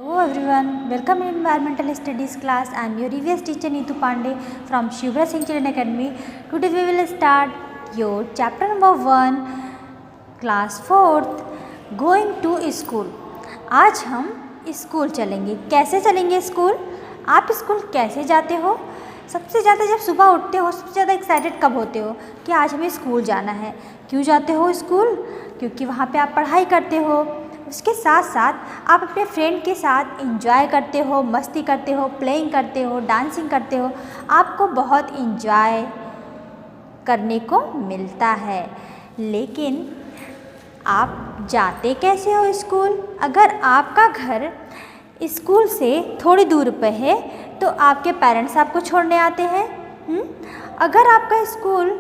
Hello everyone, welcome in Environmental Studies class. I am your EVS teacher Neetu Pandey from Shivra Singh Children Academy. Today we will start your chapter number 1, class 4th, going to school. आज हम school चलेंगे। कैसे चलेंगे school? आप school कैसे जाते हो? सबसे ज़्यादा जब सुबह उठते हो सबसे ज़्यादा एक्साइटेड कब होते हो कि आज हमें स्कूल जाना है। क्यों जाते हो स्कूल? क्योंकि वहाँ पे आप पढ़ाई करते हो, उसके साथ साथ आप अपने फ्रेंड के साथ एंजॉय करते हो, मस्ती करते हो, प्लेइंग करते हो, डांसिंग करते हो। आपको बहुत एंजॉय करने को मिलता है। लेकिन आप जाते कैसे हो स्कूल? अगर आपका घर स्कूल से थोड़ी दूर पे है तो आपके पेरेंट्स आपको छोड़ने आते हैं। अगर आपका स्कूल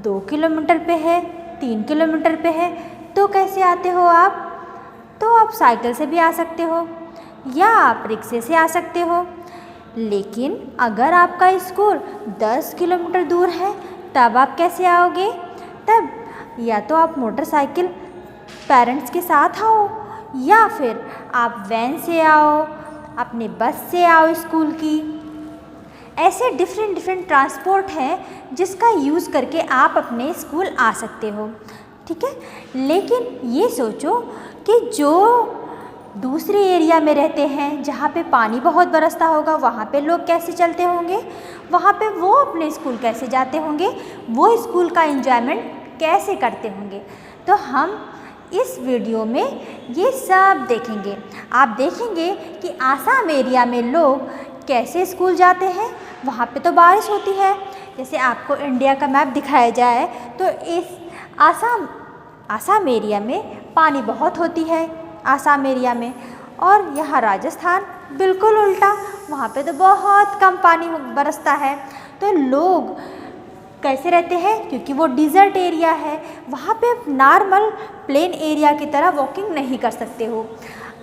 2 किलोमीटर पे है, 3 किलोमीटर पे है तो कैसे आते हो आप? तो आप साइकिल से भी आ सकते हो या आप रिक्शे से आ सकते हो। लेकिन अगर आपका स्कूल 10 किलोमीटर दूर है तब आप कैसे आओगे? तब या तो आप मोटरसाइकिल पेरेंट्स के साथ आओ या फिर आप वैन से आओ, अपने बस से आओ स्कूल की। ऐसे डिफरेंट ट्रांसपोर्ट हैं जिसका यूज़ करके आप अपने स्कूल आ सकते हो, ठीक है। लेकिन ये सोचो कि जो दूसरे एरिया में रहते हैं जहाँ पे पानी बहुत बरसता होगा वहाँ पे लोग कैसे चलते होंगे, वहाँ पे वो अपने स्कूल कैसे जाते होंगे, वो स्कूल का एंजॉयमेंट कैसे करते होंगे। तो हम इस वीडियो में ये सब देखेंगे। आप देखेंगे कि आसाम एरिया में लोग कैसे स्कूल जाते हैं। वहाँ पे तो बारिश होती है। जैसे आपको इंडिया का मैप दिखाया जाए तो इस आसाम एरिया में पानी बहुत होती है आसाम एरिया में, और यहाँ राजस्थान बिल्कुल उल्टा, वहाँ पे तो बहुत कम पानी बरसता है। तो लोग कैसे रहते हैं? क्योंकि वो डिज़र्ट एरिया है, वहाँ पे आप नॉर्मल प्लेन एरिया की तरह वॉकिंग नहीं कर सकते हो,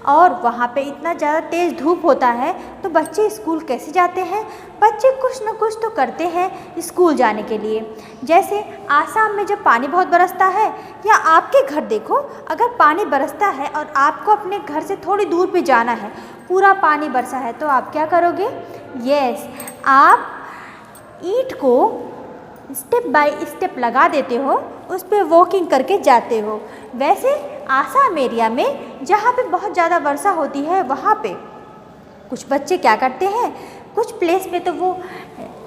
और वहाँ पे इतना ज़्यादा तेज़ धूप होता है। तो बच्चे स्कूल कैसे जाते हैं? बच्चे कुछ न कुछ तो करते हैं स्कूल जाने के लिए। जैसे आसाम में जब पानी बहुत बरसता है, या आपके घर देखो, अगर पानी बरसता है और आपको अपने घर से थोड़ी दूर पे जाना है, पूरा पानी बरसा है, तो आप क्या करोगे? यस, आप ईंट को स्टेप बाय स्टेप लगा देते हो, उस पर वॉकिंग करके जाते हो। वैसे आसाम एरिया में जहाँ पे बहुत ज़्यादा वर्षा होती है वहाँ पे कुछ बच्चे क्या करते हैं, कुछ प्लेस में तो वो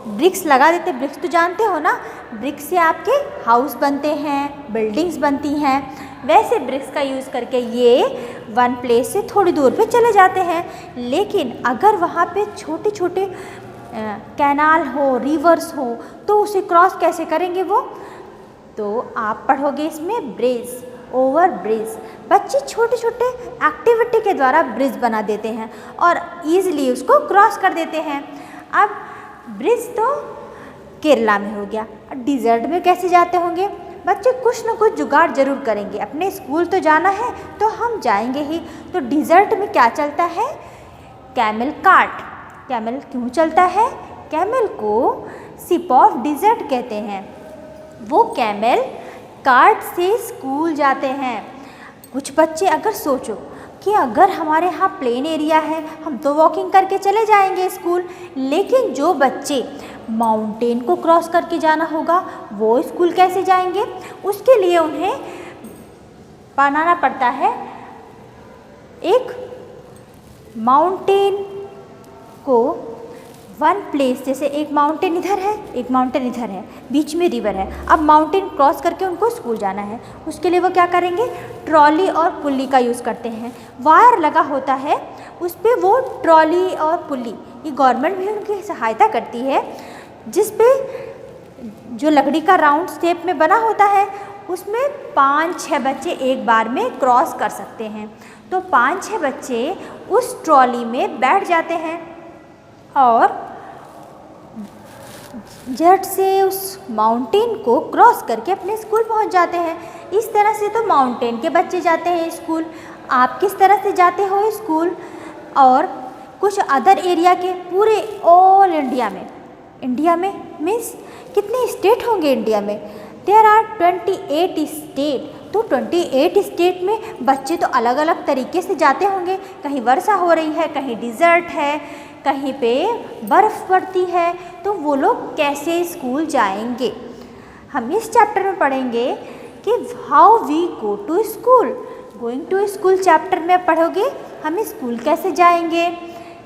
ब्रिक्स लगा देते। ब्रिक्स तो जानते हो ना, ब्रिक्स से आपके हाउस बनते हैं, बिल्डिंग्स बनती हैं। वैसे ब्रिक्स का यूज़ करके ये वन प्लेस से थोड़ी दूर पे चले जाते हैं। लेकिन अगर वहाँ पे छोटे छोटे कैनाल हो, रिवर्स हो, तो उसे क्रॉस कैसे करेंगे वो? तो आप पढ़ोगे इसमें ब्रिज, ओवर ब्रिज। बच्चे छोटे छोटे एक्टिविटी के द्वारा ब्रिज बना देते हैं और ईज़िली उसको क्रॉस कर देते हैं। अब ब्रिज तो केरला में हो गया। डिज़र्ट में कैसे जाते होंगे? बच्चे कुछ न कुछ जुगाड़ जरूर करेंगे। अपने स्कूल तो जाना है तो हम जाएंगे ही। तो डिज़र्ट में क्या चलता है? Camel cart. कैमल क्यों चलता है? कैमल को शिप ऑफ डिज़र्ट कहते हैं। वो कैमल कार्ट से स्कूल जाते हैं। कुछ बच्चे अगर सोचो कि अगर हमारे यहाँ प्लेन एरिया है हम तो वॉकिंग करके चले जाएंगे स्कूल, लेकिन जो बच्चे माउंटेन को क्रॉस करके जाना होगा वो स्कूल कैसे जाएंगे? उसके लिए उन्हें बनाना पड़ता है एक माउंटेन को वन प्लेस। जैसे एक माउंटेन इधर है, एक माउंटेन इधर है, बीच में रिवर है। अब माउंटेन क्रॉस करके उनको स्कूल जाना है। उसके लिए वो क्या करेंगे? ट्रॉली और पुल्ली का यूज़ करते हैं। वायर लगा होता है, उस पर वो ट्रॉली और पुल्ली, ये गवर्नमेंट भी उनकी सहायता करती है, जिस पे जो लकड़ी का राउंड शेप में बना होता है उसमें 5-6 बच्चे एक बार में क्रॉस कर सकते हैं। तो 5-6 बच्चे उस ट्रॉली में बैठ जाते हैं और झट से उस माउंटेन को क्रॉस करके अपने स्कूल पहुंच जाते हैं। इस तरह से तो माउंटेन के बच्चे जाते हैं स्कूल। आप किस तरह से जाते हो स्कूल? और कुछ अदर एरिया के पूरे ऑल इंडिया में मीन्स कितने स्टेट होंगे इंडिया में? There are 28 state. तो 28 स्टेट में बच्चे तो अलग अलग तरीके से जाते होंगे। कहीं वर्षा हो रही है, कहीं डिज़र्ट है, कहीं पे बर्फ़ पड़ती है, तो वो लोग कैसे स्कूल जाएंगे। हम इस चैप्टर में पढ़ेंगे कि how we go to school. Going to school chapter में पढ़ोगे हम स्कूल कैसे जाएंगे,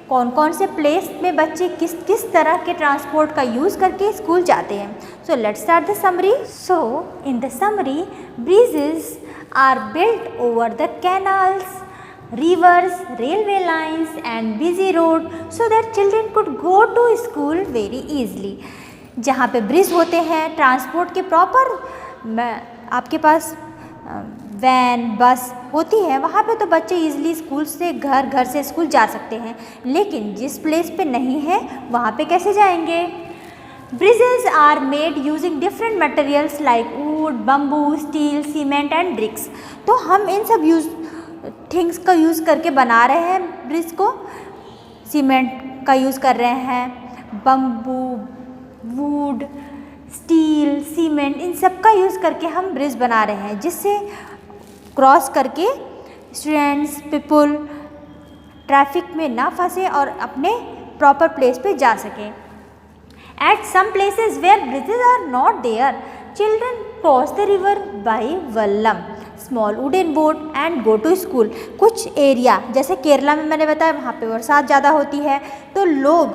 कौन कौन से प्लेस में बच्चे किस किस तरह के ट्रांसपोर्ट का यूज़ करके स्कूल जाते हैं। So let's start the summary. So in the summary, bridges are built over the canals, rivers, railway lines and busy road so that children could go to school very easily। जहाँ पे bridge होते हैं, transport के proper आपके पास van बस होती है, वहाँ पे तो बच्चे इजीली स्कूल से घर से स्कूल जा सकते हैं। लेकिन जिस प्लेस पे नहीं है वहाँ पे कैसे जाएंगे। Bridges are made using different materials like wood, bamboo, steel, cement and bricks. तो हम इन सब थिंग्स का यूज़ करके बना रहे हैं ब्रिज को। सीमेंट का यूज़ कर रहे हैं, बम्बू, वुड, स्टील, सीमेंट, इन सब का यूज़ करके हम ब्रिज बना रहे हैं, जिससे क्रॉस करके स्टूडेंट्स, पीपल ट्रैफिक में ना फंसे और अपने प्रॉपर प्लेस पे जा सकें। At some places where bridges are not there, children cross the river by vallam, small wooden boat and go to school. कुछ एरिया जैसे केरला में मैंने बताया वहाँ पे बरसात ज़्यादा होती है, तो लोग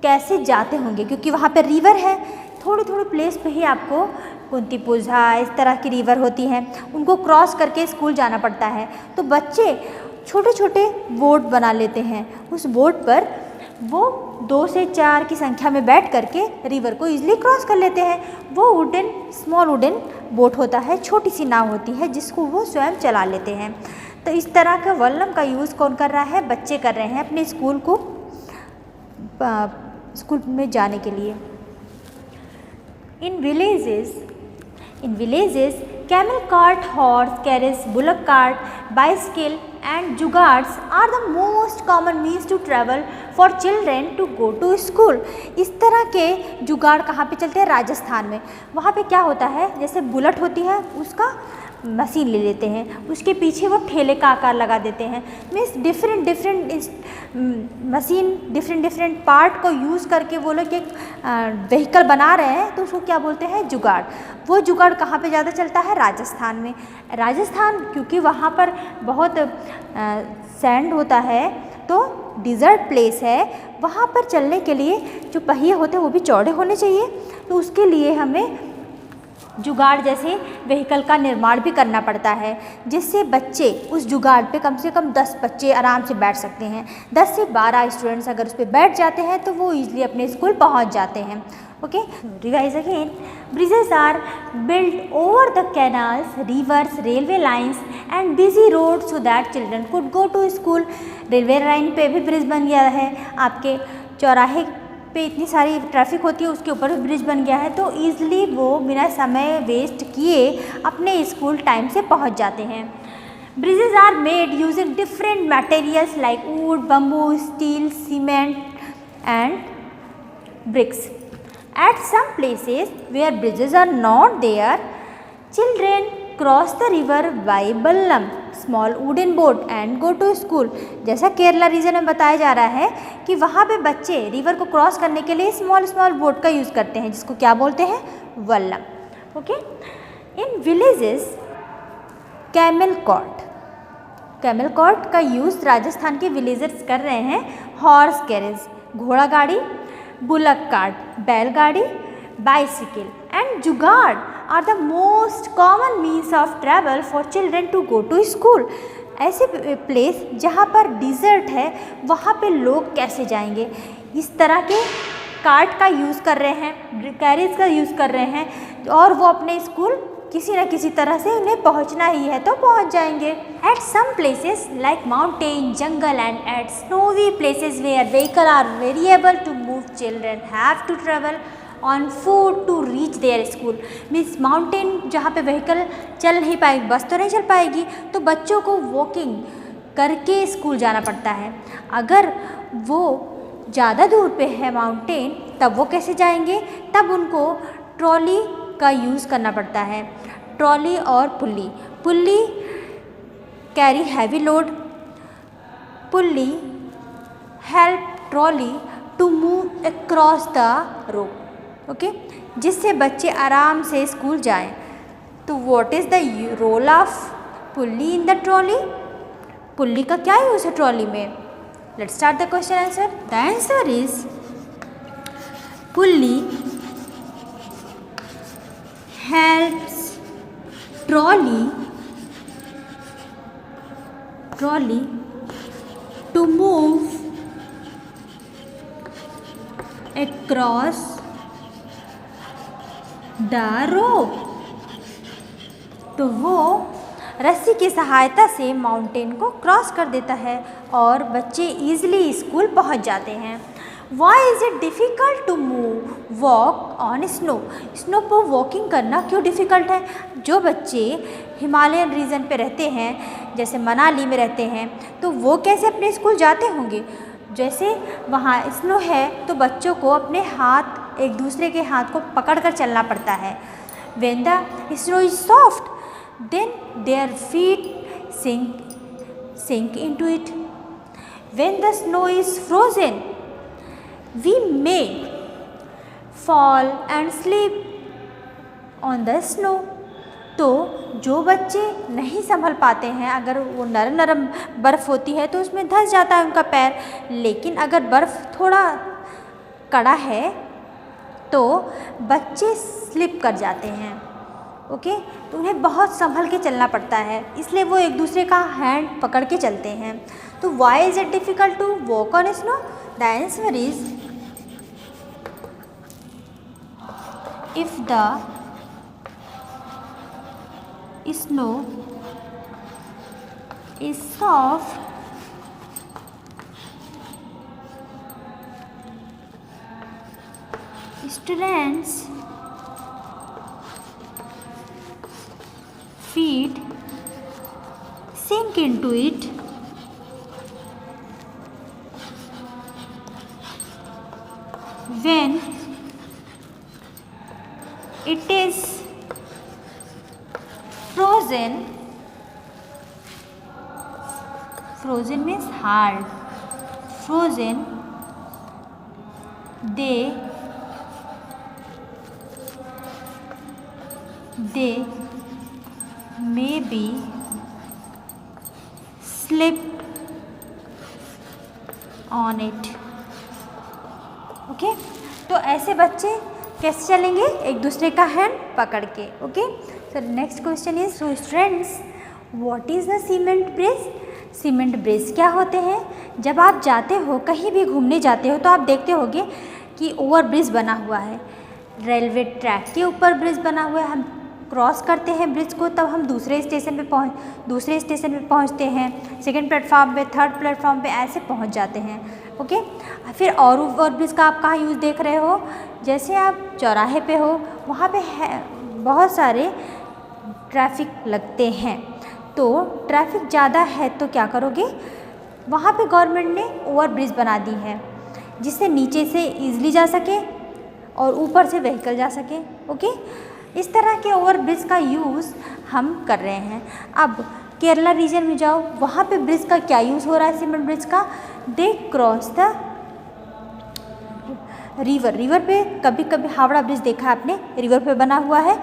कैसे जाते होंगे, क्योंकि वहाँ पे रिवर है। थोड़ी थोड़ी प्लेस पे ही आपको कुंतीपुझा इस तरह की रिवर होती हैं, उनको क्रॉस करके स्कूल जाना पड़ता है। तो बच्चे छोटे छोटे बोट बना लेते हैं, उस बोट पर वो 2 से 4 की संख्या में बैठ करके रिवर को ईजिली क्रॉस कर लेते हैं। वो स्मॉल वुडन बोट होता है, छोटी सी नाव होती है जिसको वो स्वयं चला लेते हैं। तो इस तरह का वल्लम का यूज़ कौन कर रहा है, बच्चे कर रहे हैं अपने स्कूल में जाने के लिए। In villages, camel cart, horse carriage, bullock cart, bicycle and jugaads are the most common means to travel for children to go to school। इस तरह के जुगाड़ कहाँ पे चलते हैं, राजस्थान में। वहाँ पे क्या होता है, जैसे बुलेट होती है उसका मशीन ले लेते हैं, उसके पीछे वो ठेले का आकार लगा देते हैं। Means different machine different part को यूज़ करके वो लोग एक व्हीकल बना रहे हैं, तो उसको क्या बोलते हैं, जुगाड़। वो जुगाड़ कहाँ पे ज़्यादा चलता है, राजस्थान में। राजस्थान क्योंकि वहाँ पर बहुत सैंड होता है, तो डिज़र्ट प्लेस है, वहाँ पर चलने के लिए जो पहिए होते हैं वो भी चौड़े होने चाहिए। तो उसके लिए हमें जुगाड़ जैसे व्हीकल का निर्माण भी करना पड़ता है, जिससे बच्चे उस जुगाड़ पे कम से कम 10 बच्चे आराम से बैठ सकते हैं। 10 से 12 स्टूडेंट्स अगर उस पर बैठ जाते हैं तो वो ईजिली अपने स्कूल पहुंच जाते हैं। Okay, revise again. Bridges are built over the canals, rivers, railway lines and busy road so that children could go to school. Railway line पे भी ब्रिज बन गया है, आपके चौराहे पे इतनी सारी ट्रैफिक होती है उसके ऊपर भी ब्रिज बन गया है, तो ईज़िली वो बिना समय वेस्ट किए अपने स्कूल टाइम से पहुंच जाते हैं। Bridges are made using different materials like wood, bamboo, steel, cement and bricks. At some places where bridges are not there, children cross the river by vallam, small wooden boat and go to school. जैसा Kerala reason में बताया जा रहा है कि वहाँ पे बच्चे रिवर को क्रॉस करने के लिए स्मॉल बोट का यूज़ करते हैं, जिसको क्या बोलते हैं, vallam. Okay, in villages camel cart का यूज़ राजस्थान के विलेजर्स कर रहे हैं। हॉर्स कैरेज घोड़ा गाड़ी, बुलक कार्ट बैलगाड़ी, bicycle and jugaad are the most common means of travel for children to go to school. ऐसे प्लेस जहाँ पर डिज़र्ट है वहाँ पे लोग कैसे जाएंगे, इस तरह के कार्ट का यूज़ कर रहे हैं, कैरेज का यूज़ कर रहे हैं, और वो अपने स्कूल किसी न किसी तरह से उन्हें पहुंचना ही है तो पहुंच जाएंगे। At some places like mountain, jungle and at snowy places where vehicle are variable to move, children have to travel on foot to reach their school. Means mountain जहाँ पे व्हीकल चल नहीं पाएगी, बस तो नहीं चल पाएगी, तो बच्चों को वॉकिंग करके स्कूल जाना पड़ता है। अगर वो ज़्यादा दूर पे है माउंटेन, तब वो कैसे जाएंगे, तब उनको ट्रॉली का यूज़ करना पड़ता है। ट्रॉली और pulley, pulley carry heavy load, pulley help trolley to move across the road. Okay, जिससे बच्चे आराम से स्कूल जाएं। तो what is the role of pulley in the trolley? Pulley का क्या यूज़ है ट्रॉली में? Let's start the question answer. The answer is pulley helps trolley to move across the road। तो वो रस्सी की सहायता से माउंटेन को क्रॉस कर देता है और बच्चे इजीली स्कूल पहुंच जाते हैं। Why is it difficult to walk on snow? Snow पर वॉकिंग करना क्यों डिफ़िकल्ट है? जो बच्चे हिमालयन रीजन पे रहते हैं, जैसे मनाली में रहते हैं, तो वो कैसे अपने स्कूल जाते होंगे? जैसे वहाँ स्नो है तो बच्चों को अपने हाथ एक दूसरे के हाथ को पकड़ कर चलना पड़ता है। When the snow is soft, then their feet sink into it. When the snow is frozen, we may fall and sleep on the snow। तो जो बच्चे नहीं संभल पाते हैं, अगर वो नरम नरम बर्फ़ होती है तो उसमें धंस जाता है उनका पैर, लेकिन अगर बर्फ़ थोड़ा कड़ा है तो बच्चे स्लिप कर जाते हैं। ओके, तो उन्हें बहुत संभल के चलना पड़ता है, इसलिए वो एक दूसरे का हैंड पकड़ के चलते हैं। तो why is it difficult to walk on snow? The answer is if the snow is soft, students' feet sink into it when it is frozen. Frozen means hard. Frozen, they may be slip on it। Okay, तो ऐसे बच्चे कैसे चलेंगे? एक दूसरे का hand पकड़ के। Okay, so next question is, so students what is the cement bridge? Cement bridge क्या होते हैं? जब आप जाते हो, कहीं भी घूमने जाते हो, तो आप देखते होगे कि ओवर ब्रिज बना हुआ है, रेलवे ट्रैक के ऊपर ब्रिज बना हुआ है। हम क्रॉस करते हैं ब्रिज को, तब हम दूसरे स्टेशन पे पहुंचते हैं, सेकंड प्लेटफॉर्म पे, थर्ड प्लेटफॉर्म पे, ऐसे पहुंच जाते हैं। ओके, फिर और ओवर ब्रिज का आप कहाँ यूज़ देख रहे हो? जैसे आप चौराहे पे हो, वहाँ पे बहुत सारे ट्रैफिक लगते हैं, तो ट्रैफिक ज़्यादा है तो क्या करोगे? वहाँ पे गवर्नमेंट ने ओवर ब्रिज बना दी है, जिससे नीचे से ईज़िली जा सके और ऊपर से व्हीकल जा सके। ओके, इस तरह के ओवर ब्रिज का यूज़ हम कर रहे हैं। अब केरला रीजन में जाओ, वहाँ पे ब्रिज का क्या यूज़ हो रहा है? सीमेंट ब्रिज का, दे क्रॉस द रिवर पे, कभी कभी हावड़ा ब्रिज देखा आपने, रिवर पे बना हुआ है,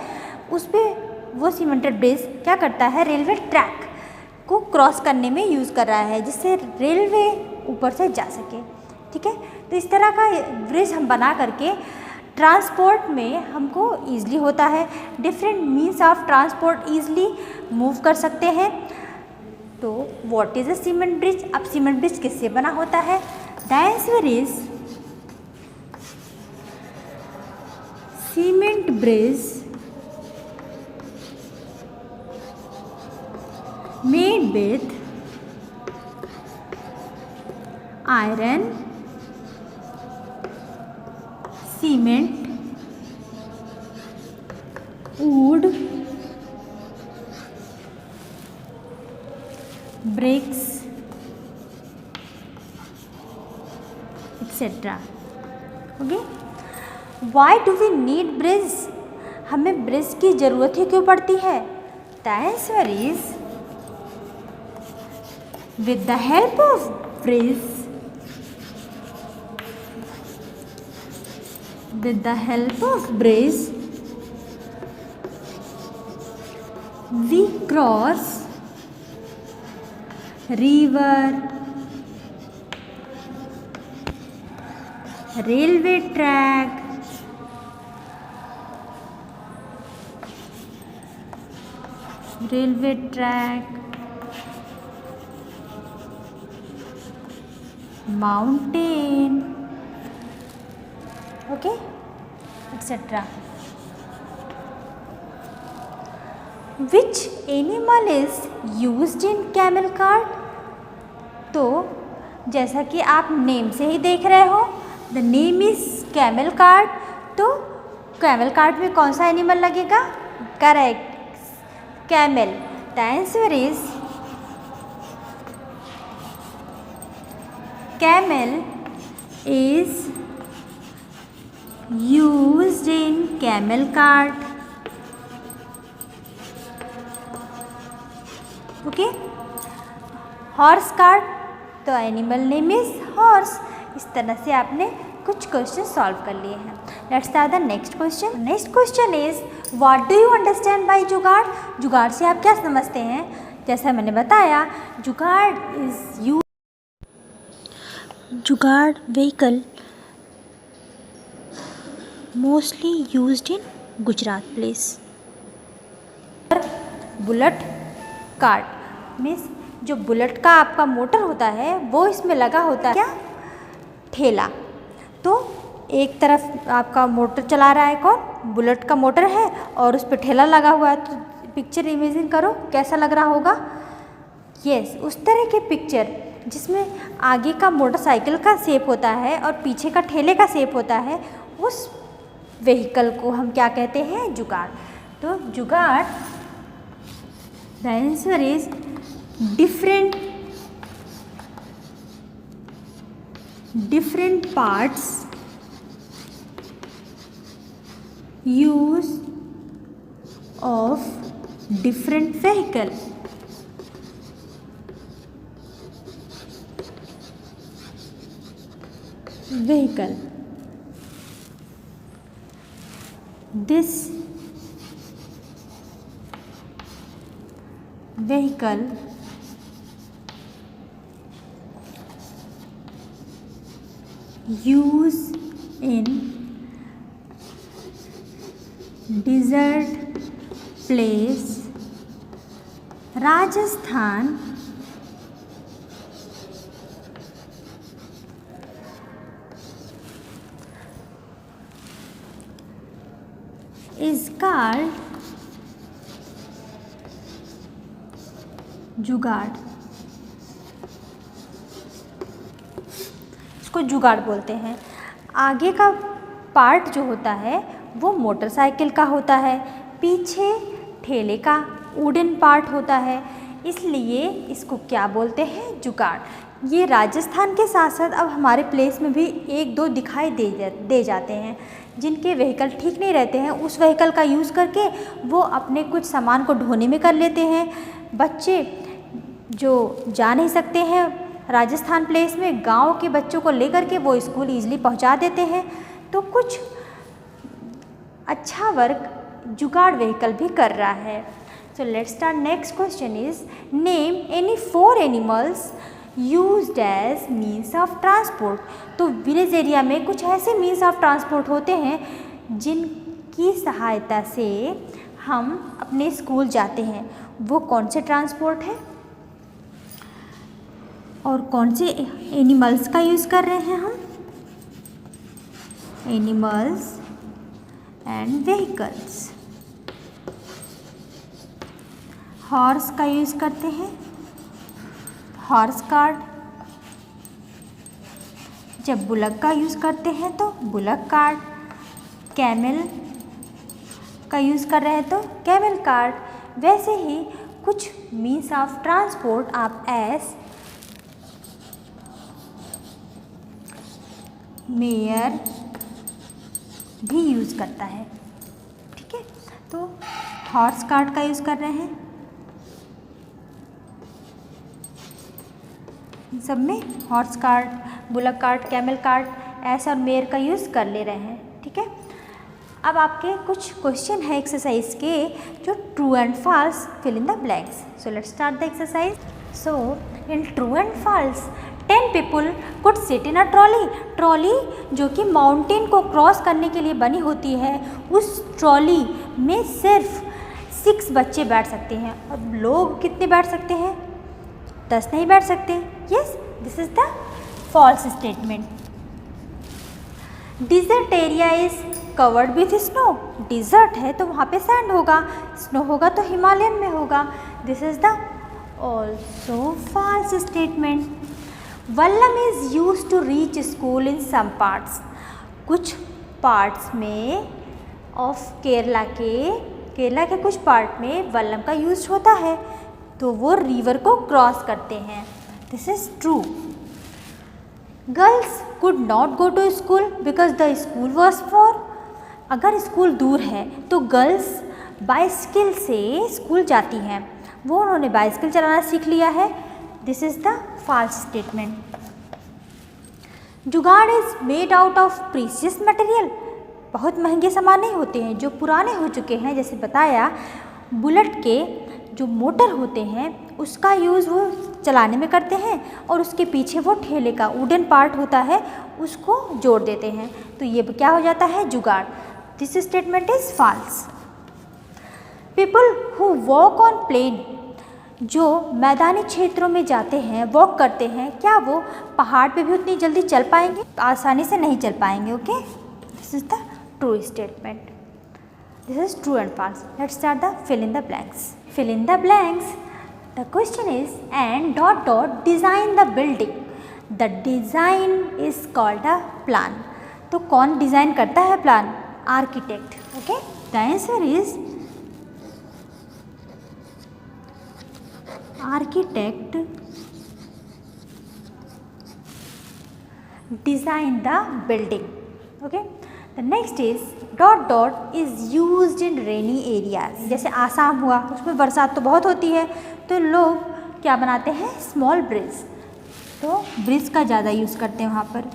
उस पर वो सीमेंटेड ब्रिज क्या करता है? रेलवे ट्रैक को क्रॉस करने में यूज़ कर रहा है, जिससे रेलवे ऊपर से जा सके। ठीक है, तो इस तरह का ब्रिज हम बना करके ट्रांसपोर्ट में हमको ईज़िली होता है, different means of transport easily move कर सकते हैं। तो what is a cement bridge? अब सीमेंट ब्रिज किससे बना होता है? The answer is cement bridge made with iron, cement, wood, bricks, etc. Okay, why do we need bridge? हमें ब्रिज की ज़रूरत ही क्यों पड़ती है? The answer is with the help of bridge. With the help of bridge, we cross river, railway track, mountain, okay, etc. Which animal is used in camel cart? तो जैसा कि आप नेम से ही देख रहे हो, the name is camel cart, तो camel cart में कौन सा एनिमल लगेगा? Correct, camel. The answer is camel is used in camel cart. Okay, horse cart, तो एनिमल नेम इज हॉर्स. इस तरह से आपने कुछ क्वेश्चन सॉल्व कर लिए हैं. Let's start the next question. Next question is what do you understand by जुगाड़? जुगाड़ से आप क्या समझते हैं? जैसा मैंने बताया, जुगाड़ इज यू जुगाड़ vehicle mostly used in Gujarat place. Bullet cart means जो बुलेट का आपका मोटर होता है वो इसमें लगा होता है क्या? ठेला. तो एक तरफ आपका मोटर चला रहा है कौन? बुलेट का मोटर है और उस पर ठेला लगा हुआ है. तो पिक्चर इमेजिन करो कैसा लग रहा होगा. यस, उस तरह के पिक्चर जिसमें आगे का मोटरसाइकिल का शेप होता है और पीछे का ठेले का शेप होता है, उस व्हीकल को हम क्या कहते हैं? जुगाड़. तो जुगाड़, the answer is different parts use of different vehicle. This vehicle use in desert place Rajasthan is called जुगाड़. इसको जुगाड़ बोलते हैं. आगे का पार्ट जो होता है वो मोटरसाइकिल का होता है, पीछे ठेले का वुडन पार्ट होता है, इसलिए इसको क्या बोलते हैं? जुगाड़. ये राजस्थान के साथ साथ अब हमारे प्लेस में भी एक दो दिखाई दे जाते हैं. जिनके व्हीकल ठीक नहीं रहते हैं उस व्हीकल का यूज़ करके वो अपने कुछ सामान को ढोने में कर लेते हैं. बच्चे जो जा नहीं सकते हैं राजस्थान प्लेस में, गांव के बच्चों को लेकर के वो स्कूल ईजिली पहुंचा देते हैं. तो कुछ अच्छा वर्क जुगाड़ व्हीकल भी कर रहा है. So let's start. Next question is name any 4 animals used as means of transport. तो विलेज एरिया में कुछ ऐसे मीन्स ऑफ ट्रांसपोर्ट होते हैं जिनकी सहायता से हम अपने स्कूल जाते हैं. वो कौन से ट्रांसपोर्ट है और कौन से एनिमल्स का यूज़ कर रहे हैं हम? Animals and vehicles. हॉर्स का यूज़ करते हैं, हॉर्स कार्ट. जब बुलक का यूज़ करते हैं तो बुलक कार्ट. कैमल का यूज़ कर रहे हैं तो कैमल कार्ट. वैसे ही कुछ मीन्स ऑफ ट्रांसपोर्ट आप एस मेयर भी यूज़ करता है. ठीक है, तो हॉर्स कार्ट का यूज़ कर रहे हैं, इन सब में horse cart, bullock cart, camel cart, S और मेयर का यूज़ कर ले रहे हैं। ठीक है, अब आपके कुछ क्वेश्चन है एक्सरसाइज के जो true and false fill in the blanks. So let's start the exercise. So in true and false 10 people could sit in a trolley। Trolley जो कि माउंटेन को क्रॉस करने के लिए बनी होती है, उस ट्रॉली में सिर्फ 6 बच्चे बैठ सकते हैं। अब लोग कितने बैठ सकते हैं? 10 नहीं बैठ सकते। Yes, this is the false statement. Desert area is covered with snow. Desert है तो वहाँ पे सैंड होगा, स्नो होगा तो हिमालयन में होगा। This is the also false statement. Vallam is use to reach school in some parts. कुछ पार्ट्स में ऑफ केरला के कुछ पार्ट में वल्लम का यूज होता है, तो वो रिवर को क्रॉस करते हैं। This is true. Girls could not go to school because the school was far. अगर स्कूल दूर है तो गर्ल्स बाइसिकल से स्कूल जाती हैं, वो उन्होंने बाइसिकल चलाना सीख लिया है। This is the false statement. Jugaad is made out of precious material. बहुत महंगे सामान नहीं होते हैं, जो पुराने हो चुके हैं। जैसे बताया, बुलेट के जो मोटर होते हैं उसका यूज़ वो चलाने में करते हैं, और उसके पीछे वो ठेले का वुडन पार्ट होता है उसको जोड़ देते हैं, तो ये क्या हो जाता है? Jugaad. This statement is false. People who walk on plain, जो मैदानी क्षेत्रों में जाते हैं, वॉक करते हैं, क्या वो पहाड़ पे भी उतनी जल्दी चल पाएंगे? आसानी से नहीं चल पाएंगे। Okay, this is the true statement. This is true and false. Let's start the fill in the blanks. Fill in the blanks. The question is and ... design the building. The design is called a plan. तो कौन design करता है plan? Architect. Okay, the answer is architect design the building. Okay. The next is ... is used in rainy areas. जैसे आसाम हुआ, उसमें बरसात तो बहुत होती है, तो लोग क्या बनाते हैं? Small bridge. तो ब्रिज का ज़्यादा यूज़ करते हैं वहाँ पर।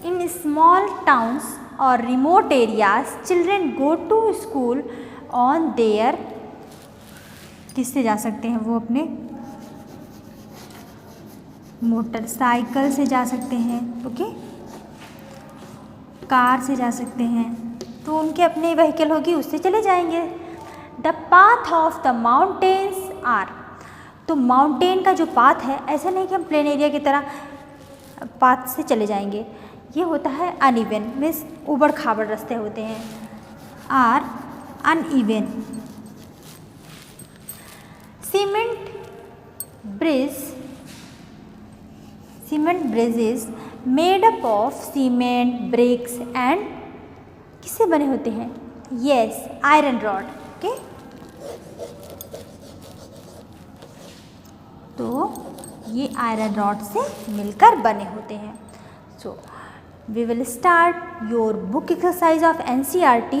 इन स्मॉल टाउन्स और remote areas children go to school on their. किससे जा सकते हैं वो? अपने मोटरसाइकिल से जा सकते हैं। ओके, कार से जा सकते हैं, तो उनके अपने व्हीकल होगी, उससे चले जाएंगे। The path of the mountains are. तो माउंटेन का जो पाथ है, ऐसा नहीं कि हम प्लेन एरिया की तरह पाथ से चले जाएंगे, ये होता है अनइवन, मीन्स उबड़ खाबड़ रास्ते होते हैं। Are uneven. Cement bridge is made up of cement, bricks and किससे बने होते हैं? Yes, iron rod. ओके, तो ये आयरन रॉड से मिलकर बने होते हैं। So we will start your book exercise of NCERT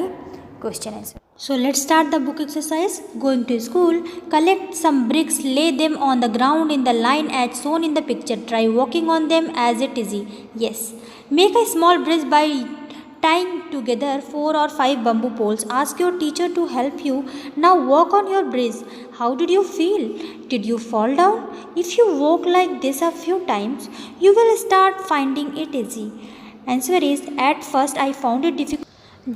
question answer. So let's start the book exercise. Going to school, collect some bricks, lay them on the ground in the line as shown in the picture. Try walking on them as it is easy. Yes. Make a small bridge by tying together 4 or 5 bamboo poles. Ask your teacher to help you. Now walk on your bridge. How did you feel? Did you fall down? If you walk like this a few times, you will start finding it easy. Answer is, at first I found it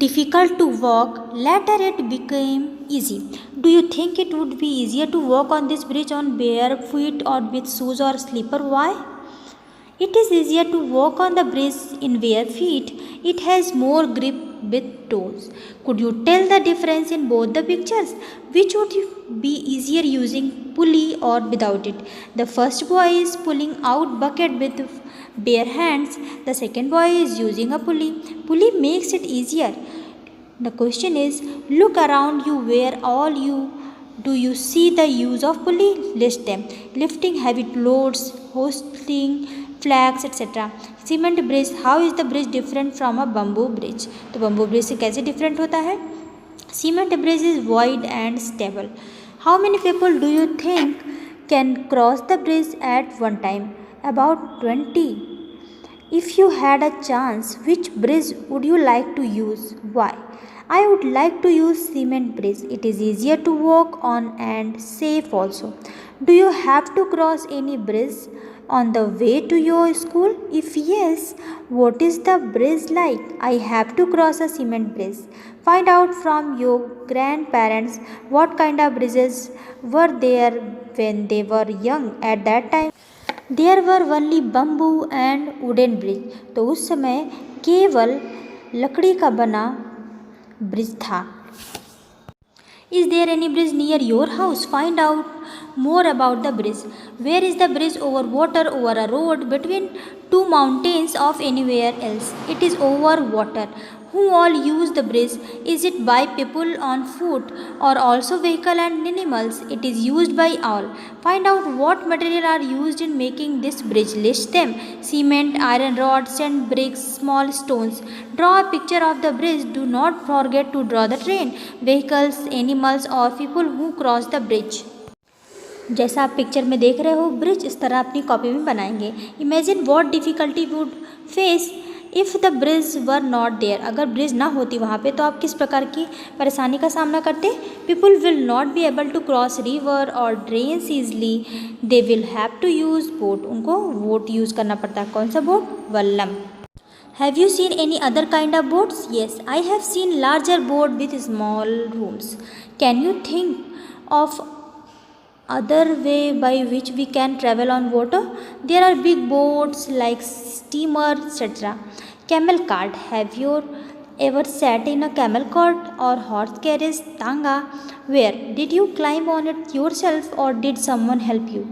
difficult to walk, later it became easy. Do you think it would be easier to walk on this bridge on bare feet or with shoes or slipper? Why? It is easier to walk on the bridge in bare feet. It has more grip with toes. Could you tell the difference in both the pictures? Which would be easier, using pulley or without it? The first boy is pulling out bucket with bare hands. The second boy is using a pulley. Pulley makes it easier. The question is, look around you. Where all do you see the use of pulley? List them. Lifting heavy loads, hoisting flags, etc. Cement bridge. How is the bridge different from a bamboo bridge? तो bamboo bridge से कैसे different होता है? Cement bridge is wide and stable. How many people do you think can cross the bridge at one time? About 20. If you had a chance, which bridge would you like to use? Why? I would like to use cement bridge. It is easier to walk on and safe also. Do you have to cross any bridge on the way to your school? If yes, what is the bridge like? I have to cross a cement bridge. Find out from your grandparents what kind of bridges were there when they were young at that time. There were only bamboo and wooden bridge. तो उस समय केवल लकड़ी का बना bridge था. Is there any bridge near your house? Find out more about the bridge. Where is the bridge over water, over a road, between two mountains, of anywhere else? It is over water. Who all use the bridge? Is it by people on foot or also vehicle and animals? It is used by all. Find out what material are used in making this bridge. List them: cement, iron rods, sand, bricks, small stones. Draw a picture of the bridge. Do not forget to draw the train, vehicles, animals or people who cross the bridge. जैसा आप picture में देख रहे हो, bridge इस तरह अपनी copy में बनाएंगे. Imagine what difficulty would face if the bridge were not there. अगर ब्रिज ना होती वहाँ पे तो आप किस प्रकार की परेशानी का सामना करते? People will not be able to cross river और drains easily. They will have to use boat. उनको बोट यूज़ करना पड़ता है. कौन सा बोट? वल्लम. Have you seen any other kind of boats? Yes, I have seen larger boat with small rooms. Can you think of other way by which we can travel on water? There are big boats like steamer, etc. Camel cart. Have you ever sat in a camel cart or horse carriage? Tanga. Where? Did you climb on it yourself or did someone help you?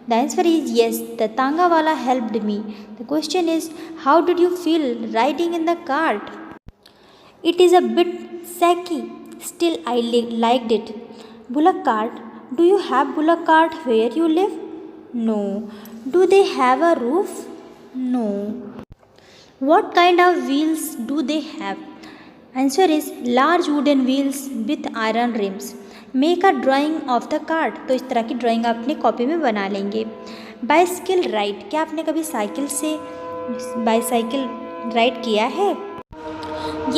The answer is yes, the Tanga wala helped me. The question is, how did you feel riding in the cart? It is a bit shaky, still I liked it. Bullock cart. Do you have bullock cart where you live? No. Do they have a roof? No. What kind of wheels do they have? Answer is large wooden wheels with iron rims. Make a drying of the card. तो इस तरह की drawing आप अपनी copy में बना लेंगे. Bicycle ride. क्या आपने कभी साइकिल से बाईसाइकिल राइड किया है?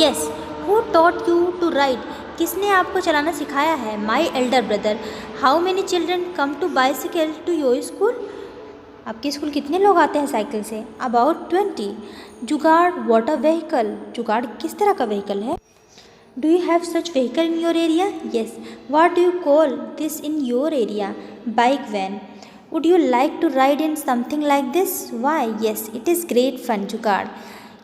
Yes. Who taught you to ride. किसने आपको चलाना सिखाया है? My elder brother. How many children come to bicycle to your school. आपके स्कूल कितने लोग आते हैं साइकिल से? About 20. Jugaad. What a vehicle. Jugaad किस तरह का व्हीकल है? Do you have such vehicle in your area? Yes. What do you call this in your area? Bike van. Would you like to ride in something like this? Why? Yes, it is great fun. Jugaad.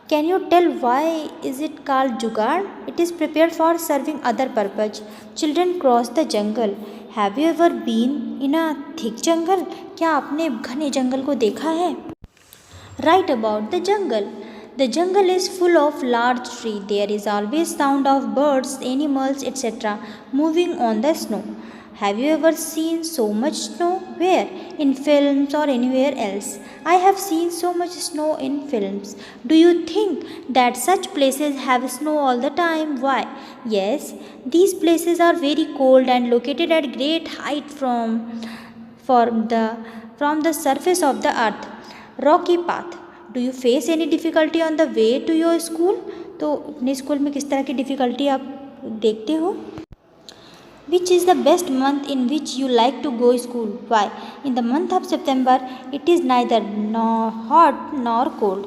Can you tell why is it called jugaad? It is prepared for serving other purpose. Children cross the jungle. Have you ever been in a thick jungle? क्या आपने घने जंगल को देखा है? Write about the jungle. The jungle is full of large trees. There is always sound of birds, animals, etc. moving on the snow. Have you ever seen so much snow? Where? In films or anywhere else? I have seen so much snow in films. Do you think that such places have snow all the time? Why? Yes, these places are very cold and located at great height from the surface of the earth. Rocky path. Do you face any difficulty on the way to your school. तो अपने school में किस तरह की difficulty आप देखते हो? Which is the best month in which you like to go school. Why? In the month of September it is neither hot nor cold.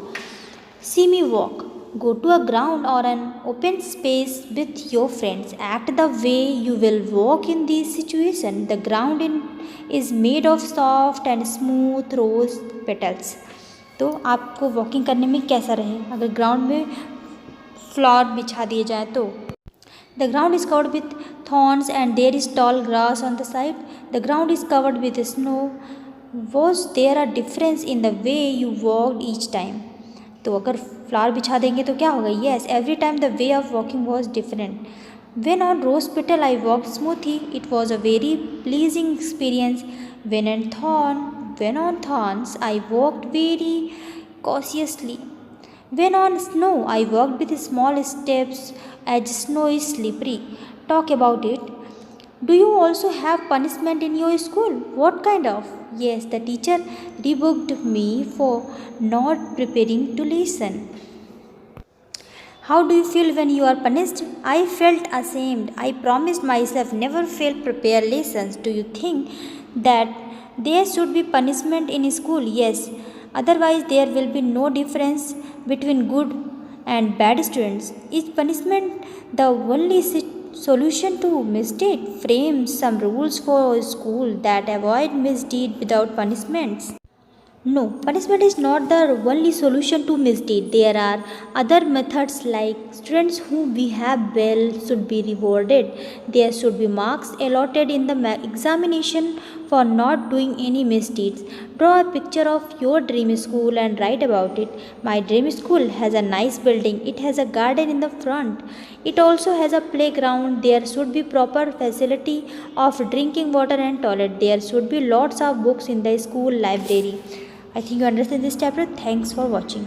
See me walk. Go to a ground or an open space with your friends. Act the way you will walk in this situation. The ground is made of soft and smooth rose petals. तो आपको walking करने में कैसा रहे अगर ground में floor बिछा दिए जाए तो. The ground is covered with thorns and there is tall grass on the side. The ground is covered with snow. Was there a difference in the way you walked each time. तो अगर flower बिछा देंगे तो क्या होगा? Yes, every time the way of walking was different. When on rose petal I walk smoothly. It was a very pleasing experience. When on thorns, I walked very cautiously. When on snow, I walked with small steps as snow is slippery. Talk about it. Do you also have punishment in your school? What kind of? Yes, the teacher rebuked me for not preparing to listen. How do you feel when you are punished? I felt ashamed. I promised myself never fail prepare lessons. Do you think that there should be punishment in school? Yes. Otherwise there will be no difference between good and bad students. Is punishment the only solution to misdeed? Frame some rules for school that avoid misdeed without punishments. No, punishment is not the only solution to misdeed. There are other methods like students who behave well should be rewarded. There should be marks allotted in the examination for not doing any misdeeds. Draw a picture of your dream school and write about it. My dream school has a nice building. It has a garden in the front. It also has a playground. There should be proper facility of drinking water and toilet. There should be lots of books in the school library. I think you understand this chapter. Thanks for watching.